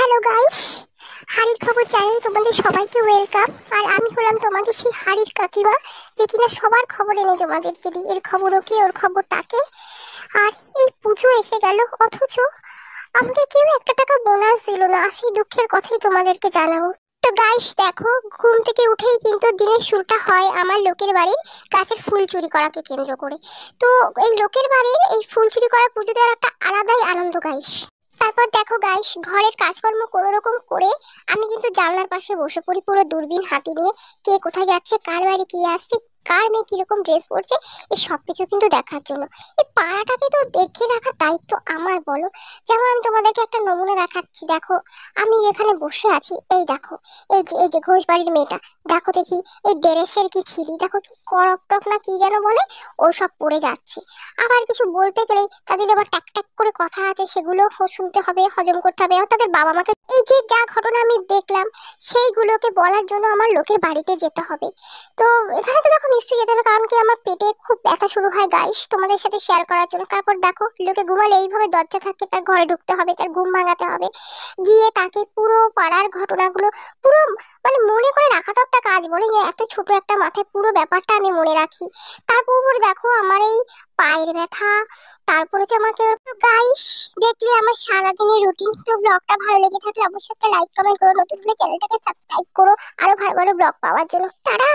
Hello guys, হাড়ির খবর চ্যানেলে তোমাদের সবাইকে ওয়েলকাম। আর আমি হলাম তোমাদের সেই হাড়ির কাকিমা, যে কিনা সবার খবর এনে তোমাদেরকে দিই। এর খবর ওকে, ওর খবর তাকে। আর এই পুজো এসে গেল, অথচ আমাকে কেউ একটা টাকা বোনাস দিল না। সেই দুঃখের কথাই তোমাদেরকে জানাবো। তো গাইস দেখো, ঘুম থেকে উঠেই কিন্তু দিনের শুরুটা হয় আমার লোকের বাড়ির গাছের ফুল চুরি করাকে কেন্দ্র করে। তো এই লোকের বাড়ির এই ফুল চুরি করার পুজো দেওয়ার একটা আলাদাই আনন্দ গাইস। তারপর দেখো গাইস, ঘরের কাজকর্ম কোনো রকম করে আমি কিন্তু জানলার পাশে বসে পড়ি পুরো দূরবীন হাতে নিয়ে। কে কোথায় যাচ্ছে, কার বাড়ি কে আসছে, কার মেয়ে কিরকম ড্রেস পরছে, এই সব কিছু কিন্তু দেখার জন্য। এই পাড়াটাকে তো দেখে রাখার দায়িত্ব আমার, বলো। যেমন আমি তোমাদেরকে একটা নমুনা দেখাচ্ছি, দেখো আমি এখানে বসে আছি, এই দেখো এই যে ঘোষ বাড়ির মেয়েটা, দেখো দেখি এই ড্রেসের কি ছিলি, দেখো কি করপ টপ না কি যেন বলে, ও সব পড়ে যাচ্ছে। আবার কিছু বলতে গেলেই তাদের আবার ট্যাক ট্যাক করে কথা আছে, সেগুলো শুনতে হবে, হজম করতে হবে। আর তাদের বাবা মাকে এই যে যা ঘটনা আমি দেখলাম সেইগুলোকে বলার জন্য আমার লোকের বাড়িতে যেতে হবে। তো এখানে তো দেখো নিশ্চয়ই যেতে হবে, কারণ কি আমার পেটে খুব ব্যথা শুরু হয় গাইস, তোমাদের সাথে শেয়ার করার জন্য। তারপর দেখো, লোকে ঘুমালে এইভাবে দরজা থাকে, তার ঘরে ঢুকতে হবে, তার ঘুম ভাঙাতে হবে, গিয়ে তাকে পুরো পাড়ার ঘটনাগুলো পুরো মানে মনে করে রাখা তো একটা কাজ, বলে যে এত ছোট একটা মাথায় পুরো ব্যাপারটা আমি মনে রাখি। তারপর দেখো আমার এই পায়ের ব্যথা, তারপর হচ্ছে আমাকে গাইস দেখলে আমার সারাদিনের রুটিন। তো ব্লগটা ভালো লেগে থাকলে অবশ্যই একটা লাইক কমেন্ট করো, নতুন করে চ্যানেলটাকে সাবস্ক্রাইব করো আরো ভালো ভালো ব্লগ পাওয়ার জন্য। টাটা।